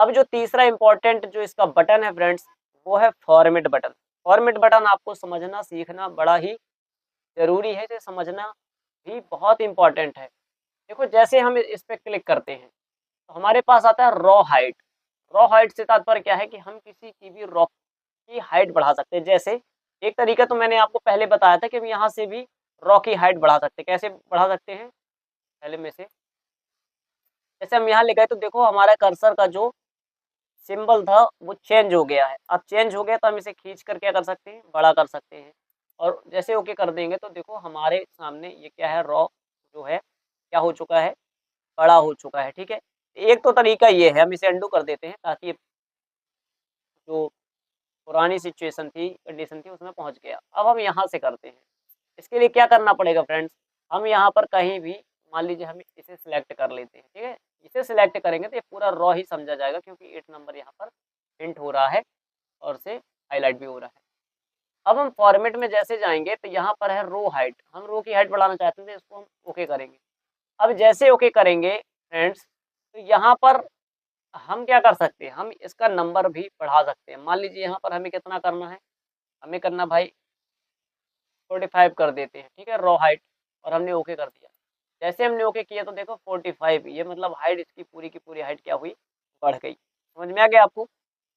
अब जो तीसरा इंपॉर्टेंट जो इसका बटन है फ्रेंड्स, वो है फॉर्मेट बटन। फॉर्मेट बटन आपको समझना सीखना बड़ा ही जरूरी है, इसे समझना भी बहुत इंपॉर्टेंट है। देखो जैसे हम इस पे क्लिक करते हैं तो हमारे पास आता है रॉ हाइट। रॉ हाइट से तात्पर्य क्या है कि हम किसी की भी रॉ की हाइट बढ़ा सकते हैं। जैसे एक तरीका तो मैंने आपको पहले बताया था कि हम यहाँ से भी रॉ की हाइट बढ़ा सकते हैं। कैसे बढ़ा सकते हैं, पहले में से जैसे हम यहाँ ले गए तो देखो हमारा कर्सर का जो सिंबल था वो चेंज हो गया है। अब चेंज हो गया तो हम इसे खींच कर क्या कर सकते हैं, बड़ा कर सकते हैं। और जैसे ओके कर देंगे तो देखो हमारे सामने ये क्या है, रॉ जो है क्या हो चुका है, बड़ा हो चुका है। ठीक है, एक तो तरीका ये है, हम इसे अंडू कर देते हैं ताकि जो पुरानी सिचुएशन थी, कंडीशन थी, उसमें पहुंच गया। अब हम यहाँ से करते हैं। इसके लिए क्या करना पड़ेगा फ्रेंड्स, हम यहाँ पर कहीं भी मान लीजिए हम इसे सिलेक्ट कर लेते हैं। ठीक है, इसे सिलेक्ट करेंगे तो ये पूरा रॉ ही समझा जाएगा क्योंकि 8 नंबर यहाँ पर प्रिंट हो रहा है और से हाईलाइट भी हो रहा है। अब हम फॉर्मेट में जैसे जाएंगे तो यहाँ पर है रो हाइट, हम रो की हाइट बढ़ाना चाहते थे, इसको हम ओके करेंगे। अब जैसे ओके करेंगे फ्रेंड्स तो यहाँ पर हम क्या कर सकते हैं, हम इसका नंबर भी बढ़ा सकते हैं। मान लीजिए यहाँ पर हमें कितना करना है, हमें करना भाई 45 कर देते हैं। ठीक है, रॉ हाइट, और हमने ओके कर दिया। जैसे हमने ओके किया तो देखो 45, ये मतलब हाइट इसकी पूरी की पूरी हाइट क्या हुई, बढ़ गई। समझ में आ गया आपको,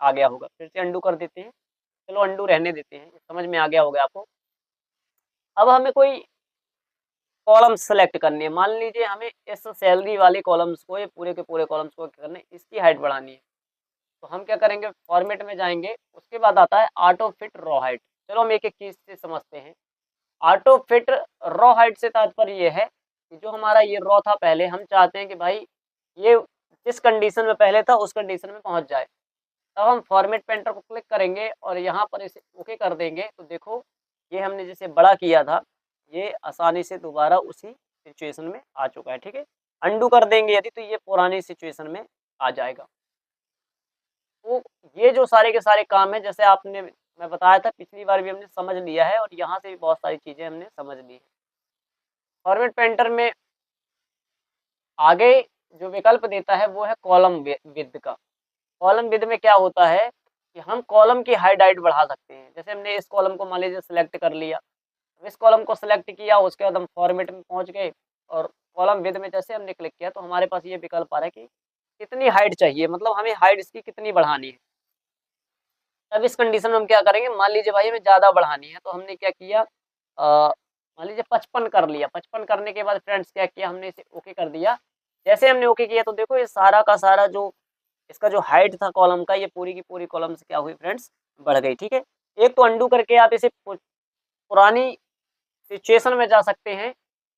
आ गया होगा। फिर से अंडू कर देते हैं, चलो अंडू रहने देते हैं, समझ में आ गया होगा आपको। अब हमें कोई कॉलम सेलेक्ट करनी है, मान लीजिए हमें इस सैलरी वाले कॉलम्स को, ये पूरे के पूरे कॉलम्स को क्या करना है, इसकी हाइट बढ़ानी है। तो हम क्या करेंगे, फॉर्मेट में जाएंगे, उसके बाद आता है ऑटो फिट रॉ हाइट। चलो हम एक एक चीज से समझते हैं। ऑटो फिट रॉ हाइट से तात्पर्य ये है कि जो हमारा ये रॉ था पहले, हम चाहते हैं कि भाई ये जिस कंडीशन में पहले था उस कंडीशन में पहुंच जाए। तब हम फॉर्मेट पेंटर को क्लिक करेंगे और यहाँ पर इसे ओके कर देंगे तो देखो ये हमने जिसे बड़ा किया था ये आसानी से दोबारा उसी सिचुएशन में आ चुका है। ठीक है, अंडू कर देंगे यदि तो ये पुरानी सिचुएशन में आ जाएगा। तो ये जो सारे के सारे काम है, जैसे आपने मैं बताया था पिछली बार भी हमने समझ लिया है और यहाँ से भी बहुत सारी चीजें हमने समझ ली है। फॉर्मेट पेंटर में आगे जो विकल्प देता है वो है कॉलम विड्थ का। कॉलम विड्थ में क्या होता है कि हम कॉलम की हाइट बढ़ा सकते हैं। जैसे हमने इस कॉलम को मान लीजिए सिलेक्ट कर लिया, इस कॉलम को सिलेक्ट किया, उसके बाद हम फॉर्मेट में पहुंच गए और कॉलम विड्थ में जैसे हमने क्लिक किया तो हमारे पास ये विकल्प आ रहा है कि कितनी हाइट चाहिए, मतलब हमें हाइट इसकी कितनी बढ़ानी है। अब इस कंडीशन में हम क्या करेंगे, मान लीजिए भाई हमें ज़्यादा बढ़ानी है तो हमने क्या किया, मान लीजिए 55 कर लिया। 55 करने के बाद फ्रेंड्स क्या किया, हमने इसे ओके कर दिया। जैसे हमने ओके किया तो देखो ये सारा का सारा जो इसका जो हाइट था कॉलम का, ये पूरी की पूरी कॉलम से क्या हुई फ्रेंड्स, बढ़ गई। ठीक है, एक तो अंडू करके आप इसे पुरानी सिचुएशन में जा सकते हैं।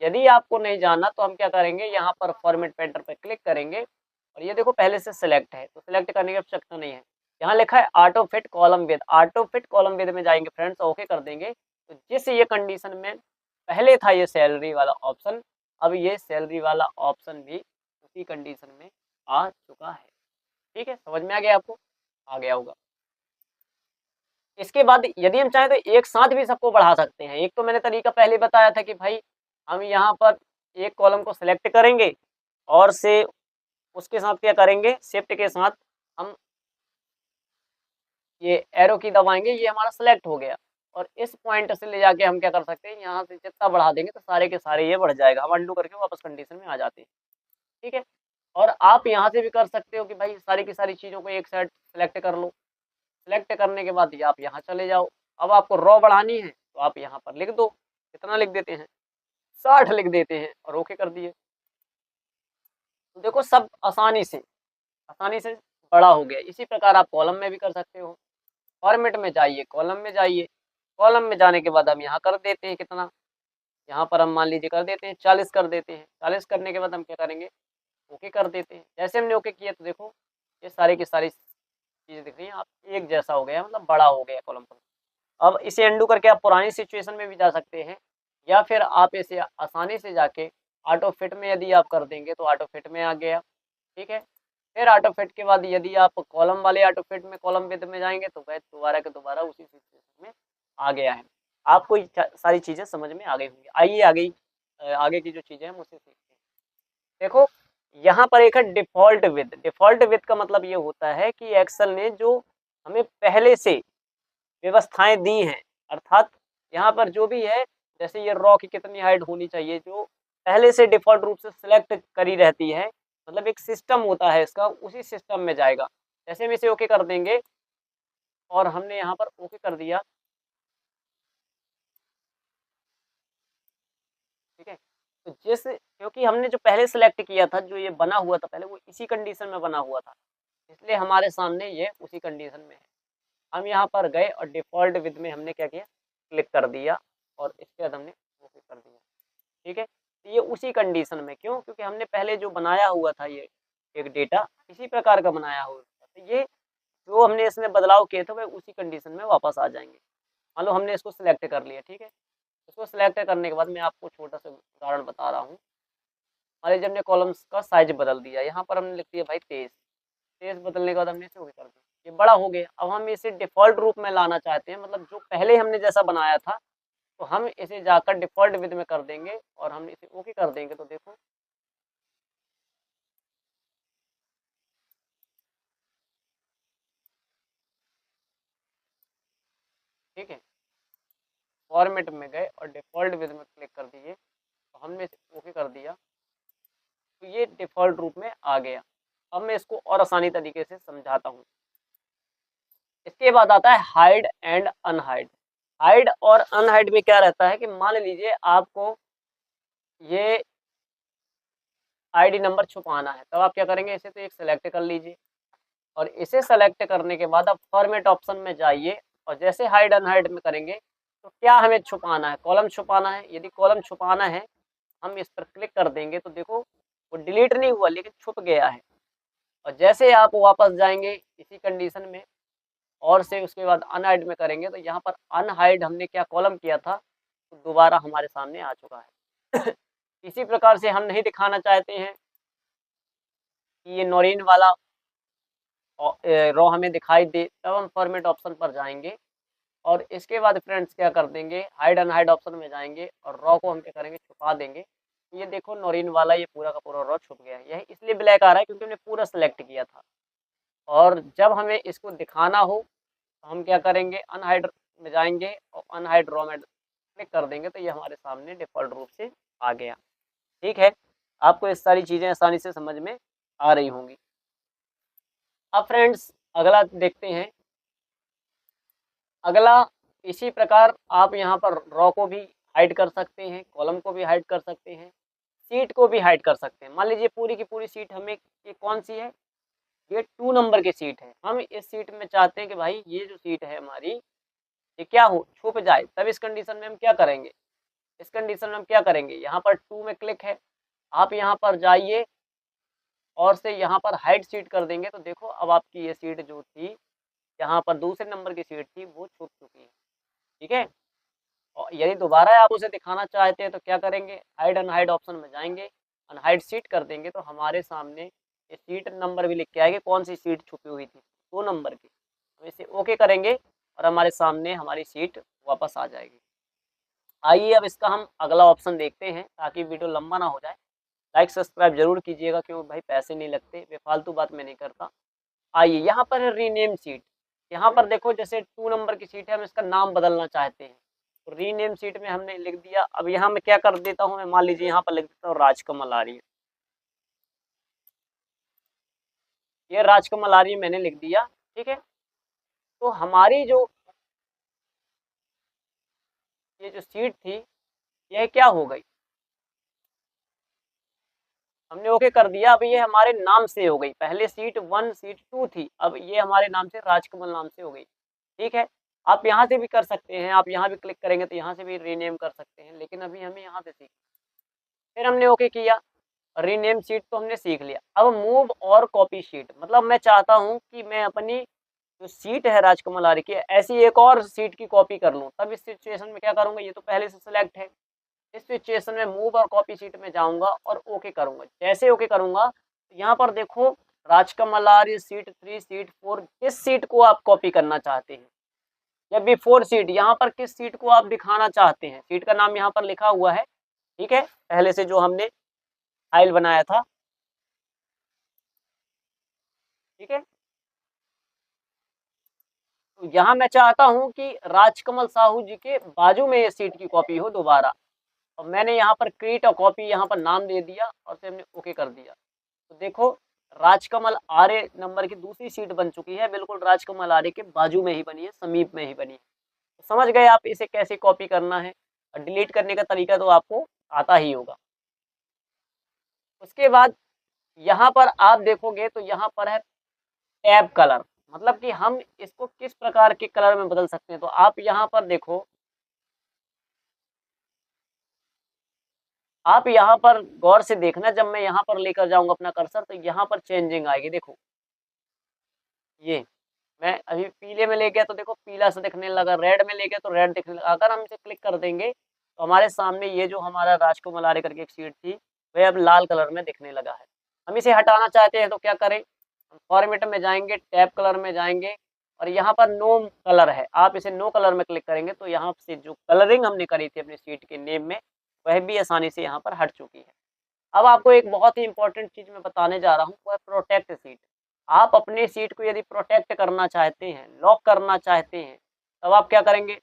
यदि आपको नहीं जाना तो हम क्या करेंगे, यहाँ पर फॉर्मेट पेंटर पर क्लिक करेंगे और ये देखो पहले से सिलेक्ट है तो सिलेक्ट करने की आवश्यकता नहीं है। यहाँ लिखा है auto fit column with, auto fit column with में जाएंगे फ्रेंड्स, ओके कर देंगे तो जिस ये कंडीशन में पहले था ये सैलरी वाला ऑप्शन, अब ये सैलरी वाला ऑप्शन भी उसी कंडीशन में आ चुका है। ठीक है, समझ में आ गया आपको, आ गया होगा। इसके बाद यदि हम चाहें तो एक साथ भी सबको बढ़ा सकते हैं। एक तो मैंने तरीका पहले बताया था कि भाई हम यहाँ पर एक कॉलम को सिलेक्ट करेंगे और से उसके साथ क्या करेंगे, शिफ्ट के साथ हम ये एरो की दबाएंगे, ये हमारा सेलेक्ट हो गया और इस पॉइंट से ले जाके हम क्या कर सकते हैं, यहाँ से जितना बढ़ा देंगे तो सारे के सारे ये बढ़ जाएगा। हम अंडू करके वापस कंडीशन में आ जाते हैं। ठीक है, और आप यहाँ से भी कर सकते हो कि भाई सारी की सारी चीज़ों को एक साइड सेलेक्ट कर लो। सेलेक्ट करने के बाद ये आप यहाँ चले जाओ। अब आपको रॉ बढ़ानी है तो आप यहाँ पर लिख दो, कितना लिख देते हैं, 60 लिख देते हैं और ओके कर दिए। तो देखो सब आसानी से बड़ा हो गया। इसी प्रकार आप कॉलम में भी कर सकते हो। फॉर्मेट में जाइए, कॉलम में जाइए, कॉलम में जाने के बाद हम यहाँ कर देते हैं कितना, यहाँ पर हम मान लीजिए कर देते हैं 40 कर देते हैं। 40 करने के बाद हम क्या करेंगे, ओके कर देते हैं। जैसे हमने ओके किया तो देखो ये सारी की सारी चीज़ें दिख रही हैं, आप एक जैसा हो गया, मतलब बड़ा हो गया कॉलम पर। अब इसे अंडू करके आप पुरानी सिचुएशन में भी जा सकते हैं या फिर आप इसे आसानी से जाके ऑटो फिट में यदि आप कर देंगे तो ऑटो फिट में आ गया। ठीक है, फिर ऑटो फिट के बाद यदि आप कॉलम वाले ऑटो फिट में कॉलम विद में जाएंगे तो वह दोबारा के दोबारा उसी सिचुएशन में आ गया है। आपको ये सारी चीज़ें समझ में आ गई होंगी। आइए आगे आगे की जो चीज़ें हम उसे सीखते हैं। देखो यहाँ पर एक है डिफ़ॉल्ट विथ। डिफ़ॉल्ट विथ का मतलब ये होता है कि एक्सेल ने जो हमें पहले से व्यवस्थाएँ दी हैं, अर्थात यहाँ पर जो भी है, जैसे ये रॉ की कितनी हाइट होनी चाहिए, जो पहले से डिफ़ॉल्ट रूप से सिलेक्ट करी रहती है, मतलब एक सिस्टम होता है इसका, उसी सिस्टम में जाएगा। जैसे हम इसे ओके कर देंगे और हमने यहाँ पर ओके कर दिया, ठीक है? तो क्योंकि हमने जो पहले सिलेक्ट किया था, जो ये बना हुआ था पहले, वो इसी कंडीशन में बना हुआ था, इसलिए हमारे सामने ये उसी कंडीशन में है। हम यहाँ पर गए और डिफ़ॉल्ट विथ में हमने क्या किया, क्लिक कर दिया और इसके बाद हमने ओके कर दिया, ठीक है? तो ये उसी कंडीशन में, क्यों? क्योंकि हमने पहले जो बनाया हुआ था ये एक डेटा, इसी प्रकार का बनाया हुआ था। तो ये जो हमने इसमें बदलाव किए थे, वह उसी कंडीशन में वापस आ जाएँगे। मान लो हमने इसको सिलेक्ट कर लिया, ठीक है? इसको सिलेक्ट करने के बाद मैं आपको छोटा-सा उदाहरण बता रहा हूँ। मान लीजिए हमने कॉलम्स का साइज़ बदल दिया, यहाँ पर हमने लिख दिया भाई 23। 23 बदलने के बाद हमने इसे ओके कर दिया। ये बड़ा हो गया, अब हम इसे डिफ़ॉल्ट रूप में लाना चाहते हैं, मतलब जो पहले हमने जैसा बनाया था, तो हम इसे जाकर डिफ़ॉल्ट विथ में कर देंगे और हम इसे ओके कर देंगे, तो देखो ठीक है? फॉर्मेट में गए और डिफ़ॉल्ट विथ में क्लिक कर दिए, तो हमने इसे ओके कर दिया, तो ये डिफ़ॉल्ट रूप में आ गया। अब मैं इसको और आसानी तरीके से समझाता हूँ। इसके बाद आता है हाइड एंड अनहाइड। हाइड और अनहाइड में क्या रहता है कि मान लीजिए आपको ये आईडी नंबर छुपाना है, तब आप क्या करेंगे, इसे तो एक सेलेक्ट कर लीजिए और इसे सेलेक्ट करने के बाद आप फॉर्मेट ऑप्शन में जाइए और जैसे हाइड अनहाइड में करेंगे, तो क्या हमें छुपाना है, कॉलम छुपाना है। यदि कॉलम छुपाना है, हम इस पर क्लिक कर देंगे, तो देखो वो डिलीट नहीं हुआ लेकिन छुप गया है। और जैसे आप वापस जाएंगे इसी कंडीशन में और से उसके बाद अनहाइड में करेंगे, तो यहाँ पर अनहाइड हमने क्या कॉलम किया था, तो दोबारा हमारे सामने आ चुका है। इसी प्रकार से हम नहीं दिखाना चाहते हैं कि ये नोरिन वाला रॉ हमें दिखाई दे, तब हम फॉर्मेट ऑप्शन पर जाएंगे और इसके बाद फ्रेंड्स क्या कर देंगे, हाइड अनहाइड ऑप्शन में जाएंगे और रॉ को हम क्या करेंगे, छुपा देंगे। ये देखो नोरिन वाला ये पूरा का पूरा रॉ छुप गया है। यही इसलिए ब्लैक आ रहा है क्योंकि हमने पूरा सेलेक्ट किया था। और जब हमें इसको दिखाना हो, तो हम क्या करेंगे, अनहाइड में जाएंगे और अनहाइड रॉ में क्लिक कर देंगे, तो ये हमारे सामने डिफ़ॉल्ट रूप से आ गया। ठीक है, आपको ये सारी चीज़ें आसानी से समझ में आ रही होंगी। अब फ्रेंड्स अगला देखते हैं। अगला इसी प्रकार आप यहाँ पर रॉ को भी हाइड कर सकते हैं, कॉलम को भी हाइड कर सकते हैं, सीट को भी हाइड कर सकते हैं। मान लीजिए पूरी की पूरी सीट हमें, ये कौन सी है, ये 2 नंबर की सीट है। हम इस सीट में चाहते हैं कि भाई ये जो सीट है हमारी, ये क्या हो, छुप जाए। तब इस कंडीशन में हम क्या करेंगे, इस कंडीशन में हम क्या करेंगे, यहाँ पर 2 में क्लिक है, आप यहाँ पर जाइए और से यहाँ पर हाइड सीट कर देंगे, तो देखो अब आपकी ये सीट जो थी, यहाँ पर दूसरे नंबर की सीट थी, वो छुप चुकी है। ठीक है, और यदि दोबारा आप उसे दिखाना चाहते हैं, तो क्या करेंगे, हाइड अनहाइड ऑप्शन में जाएंगे, अनहाइड सीट कर देंगे, तो हमारे सामने ये सीट नंबर भी लिख के आएगी, कौन सी सीट छुपी हुई थी, 2 नंबर की। हम इसे ओके करेंगे और हमारे सामने हमारी सीट वापस आ जाएगी। आइए अब इसका हम अगला ऑप्शन देखते हैं, ताकि वीडियो लंबा ना हो जाए। लाइक सब्सक्राइब जरूर कीजिएगा, क्योंकि भाई पैसे नहीं लगते, बेफालतू बात मैं नहीं करता। आइए यहाँ पर है रीनेम सीट। यहाँ पर देखो जैसे 2 नंबर की सीट है, हम इसका नाम बदलना चाहते हैं, तो रीनेम सीट में हमने लिख दिया। अब यहाँ मैं क्या कर देता हूँ, मैं मान लीजिए यहाँ पर लिख देता हूँ राजकमल आ रही है। ये राजकमल आ रही है मैंने लिख दिया, ठीक है। तो हमारी जो ये जो सीट थी, यह क्या हो गई, हमने ओके कर दिया। अब ये हमारे नाम से हो गई, पहले सीट 1 सीट 2 थी, अब ये हमारे नाम से राजकमल नाम से हो गई। ठीक है, आप यहाँ से भी कर सकते हैं, आप यहाँ भी क्लिक करेंगे तो यहाँ से भी रीनेम कर सकते हैं, लेकिन अभी हमें यहाँ से सीख, फिर हमने ओके किया, रीनेम सीट तो हमने सीख लिया। अब मूव और कॉपी सीट, मतलब मैं चाहता हूँ कि मैं अपनी जो सीट है राजकमल आर्य की, ऐसी एक और सीट की कॉपी कर लूँ। तब इस सिचुएशन में क्या करूँगा, ये तो पहले से सिलेक्ट है, इस सिचुएशन में मूव और कॉपी सीट में जाऊँगा और ओके करूँगा। जैसे ओके करूँगा, तो यहाँ पर देखो राजकमल आर्य सीट 3 सीट 4, किस सीट को आप कॉपी करना चाहते हैं, या बिफोर सीट, यहाँ पर किस सीट को आप दिखाना चाहते हैं, सीट का नाम यहाँ पर लिखा हुआ है। ठीक है, पहले से जो हमने फाइल बनाया था, ठीक है। तो यहाँ मैं चाहता हूँ कि राजकमल साहू जी के बाजू में ये सीट की कॉपी हो दोबारा, और मैंने यहाँ पर क्रिएट अ कॉपी यहाँ पर नाम दे दिया और फिर हमने ओके कर दिया। तो देखो राजकमल आर्य नंबर की दूसरी सीट बन चुकी है, बिल्कुल राजकमल आर्य के बाजू में ही बनी है, समीप में ही बनी है। तो समझ गए आप इसे कैसे कॉपी करना है, और डिलीट करने का तरीका तो आपको आता ही होगा। उसके बाद यहाँ पर आप देखोगे तो यहाँ पर है टैब कलर, मतलब कि हम इसको किस प्रकार के कलर में बदल सकते हैं। तो आप यहाँ पर देखो, आप यहाँ पर गौर से देखना, जब मैं यहाँ पर लेकर जाऊंगा अपना कर्सर तो यहाँ पर चेंजिंग आएगी। देखो ये मैं अभी पीले में ले गया तो देखो पीला सा दिखने लगा, रेड में ले गया तो रेड दिखने लगा। अगर हम इसे क्लिक कर देंगे तो हमारे सामने ये जो हमारा राजकुमार आर्य करके एक सीट थी वह अब लाल कलर में दिखने लगा है। हम इसे हटाना चाहते हैं तो क्या करें, हम फॉर्मेट में जाएंगे, टैब कलर में जाएंगे और यहाँ पर नो कलर है, आप इसे नो कलर में क्लिक करेंगे तो यहाँ से जो कलरिंग हमने करी थी अपनी सीट के नेम में वह भी आसानी से यहाँ पर हट चुकी है। अब आपको एक बहुत ही इंपॉर्टेंट चीज मैं बताने जा रहा हूँ, वो है प्रोटेक्ट सीट। आप अपने सीट को यदि प्रोटेक्ट करना चाहते हैं, लॉक करना चाहते हैं, तब आप क्या करेंगे,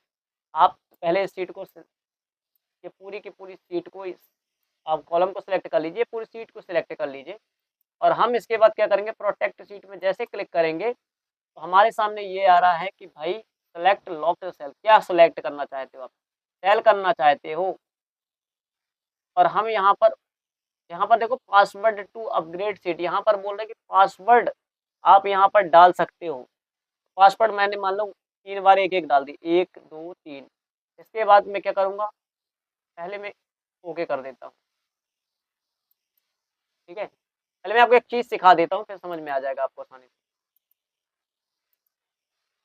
आप पहले इस सीट को ये पूरी की पूरी सीट को आप कॉलम को सिलेक्ट कर लीजिए, पूरी सीट को सिलेक्ट कर लीजिए और हम इसके बाद क्या करेंगे, प्रोटेक्ट सीट में जैसे क्लिक करेंगे तो हमारे सामने ये आ रहा है कि भाई सेलेक्ट लॉक्ड सेल, क्या सेलेक्ट करना चाहते हो आप, सेल करना चाहते हो। और हम यहाँ पर देखो पासवर्ड टू अपग्रेड सीट, यहाँ पर बोल रहे हैं कि पासवर्ड आप यहाँ पर डाल सकते हो। पासवर्ड मैंने मान लो 3 बार एक एक डाल दी, 1 2 3। इसके बाद मैं क्या करूँगा, पहले मैं ओके कर देता हूँ। ठीक है, पहले मैं आपको एक चीज़ सिखा देता हूँ फिर समझ में आ जाएगा आपको आसानी से।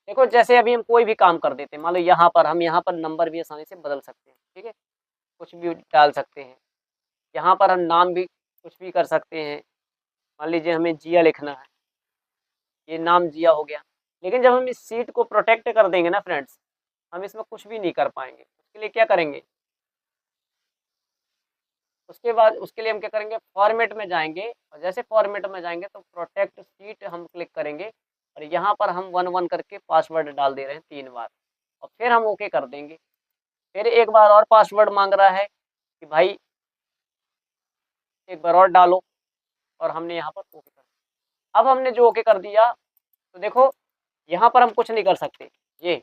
देखो जैसे अभी हम कोई भी काम कर देते हैं, मान लो यहाँ पर नंबर भी आसानी से बदल सकते हैं। ठीक है, कुछ भी डाल सकते हैं, यहाँ पर हम नाम भी कुछ भी कर सकते हैं। मान लीजिए हमें जिया लिखना है, ये नाम जिया हो गया। लेकिन जब हम इस सीट को प्रोटेक्ट कर देंगे ना फ्रेंड्स, हम इसमें कुछ भी नहीं कर पाएंगे। उसके लिए क्या करेंगे, उसके बाद उसके लिए हम क्या करेंगे, फॉर्मेट में जाएंगे और जैसे फॉर्मेट में जाएंगे तो प्रोटेक्ट सीट हम क्लिक करेंगे और यहाँ पर हम 1 1 करके पासवर्ड डाल दे रहे हैं 3 बार और फिर हम ओके कर देंगे। फिर एक बार और पासवर्ड मांग रहा है कि भाई एक बार और डालो और हमने यहाँ पर ओके कर दिया। अब हमने जो ओके कर दिया तो देखो यहाँ पर हम कुछ नहीं कर सकते, ये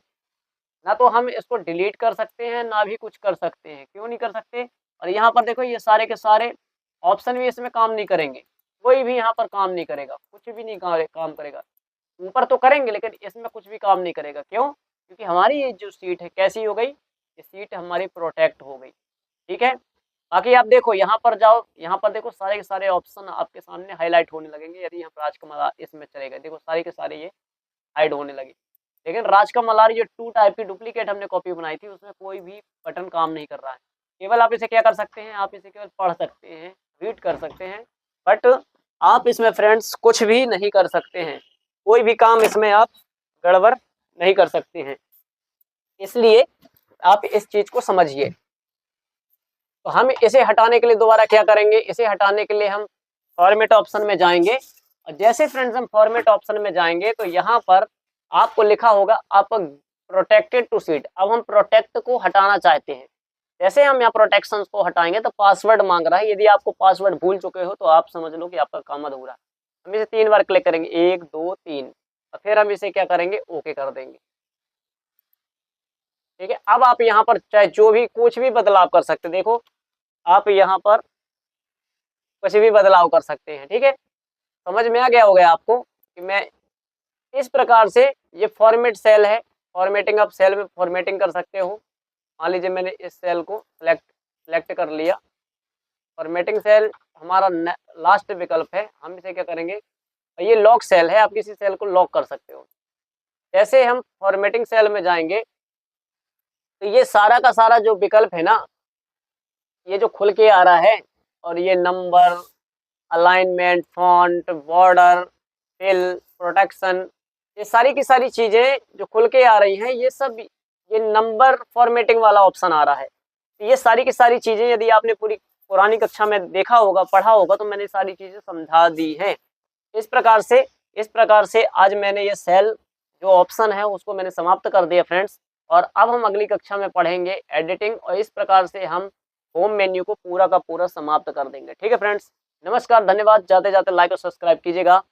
ना तो हम इसको डिलीट कर सकते हैं ना भी कुछ कर सकते हैं। क्यों नहीं कर सकते, और यहाँ पर देखो ये सारे के सारे ऑप्शन भी इसमें काम नहीं करेंगे, कोई भी यहाँ पर काम नहीं करेगा, कुछ भी नहीं काम करेगा। ऊपर तो करेंगे लेकिन इसमें कुछ भी काम नहीं करेगा। क्यों, क्योंकि हमारी ये जो सीट है कैसी हो गई, ये सीट हमारी प्रोटेक्ट हो गई। ठीक है, बाकी आप देखो यहाँ पर जाओ, यहाँ पर देखो सारे के सारे ऑप्शन आपके सामने हाईलाइट होने लगेंगे। यदि हम राजकमल इसमें चले गए, देखो सारे के सारे ये हाइड होने लगे। लेकिन राजकमल ये 2 टाइप की डुप्लीकेट हमने कॉपी बनाई थी, उसमें कोई भी बटन काम नहीं कर रहा है। केवल आप इसे क्या कर सकते हैं, आप इसे केवल पढ़ सकते हैं, रीड कर सकते हैं, बट आप इसमें फ्रेंड्स कुछ भी नहीं कर सकते हैं, कोई भी काम इसमें आप गड़बड़ नहीं कर सकते हैं। इसलिए आप इस चीज को समझिए। तो हम इसे हटाने के लिए दोबारा क्या करेंगे, इसे हटाने के लिए हम फॉर्मेट ऑप्शन में जाएंगे और जैसे फ्रेंड्स हम फॉर्मेट ऑप्शन में जाएंगे तो यहाँ पर आपको लिखा होगा आप प्रोटेक्टेड टू सीट। अब हम प्रोटेक्ट को हटाना चाहते हैं, जैसे हम यहाँ प्रोटेक्शन को हटाएंगे तो पासवर्ड मांग रहा है। यदि आपको पासवर्ड भूल चुके हो तो आप समझ लो कि आपका काम अधूरा है। हम इसे 3 बार क्लिक करेंगे, 1 2 3 और फिर हम इसे क्या करेंगे, ओके कर देंगे। ठीक है, अब आप यहाँ पर चाहे जो भी कुछ भी बदलाव कर सकते, देखो आप यहाँ पर कुछ भी बदलाव कर सकते हैं। ठीक है, समझ में आ गया होगा आपको कि मैं इस प्रकार से, ये फॉर्मेट सेल है, फॉर्मेटिंग आप सेल में फॉर्मेटिंग कर सकते हो। मान लीजिए मैंने इस सेल को सेलेक्ट कर लिया, फॉर्मेटिंग सेल हमारा लास्ट विकल्प है। हम इसे क्या करेंगे, ये लॉक सेल है, आप किसी सेल को लॉक कर सकते हो। जैसे हम फॉर्मेटिंग सेल में जाएंगे तो ये सारा का सारा जो विकल्प है ना, ये जो खुल के आ रहा है और ये number, alignment, font, border, fill, protection, ये सारी की सारी चीजें जो खुल के आ रही हैं, ये सब ये नंबर फॉर्मेटिंग वाला ऑप्शन आ रहा है। तो ये सारी की सारी चीजें यदि आपने पूरी पुरानी कक्षा में देखा होगा, पढ़ा होगा, तो मैंने सारी चीजें समझा दी हैं। इस प्रकार से इस प्रकार से आज मैंने ये सेल जो ऑप्शन है उसको मैंने समाप्त कर दिया फ्रेंड्स। और अब हम अगली कक्षा में पढ़ेंगे एडिटिंग, और इस प्रकार से हम होम मेन्यू को पूरा का पूरा समाप्त कर देंगे। ठीक है फ्रेंड्स, नमस्कार, धन्यवाद। जाते जाते लाइक और सब्सक्राइब कीजिएगा।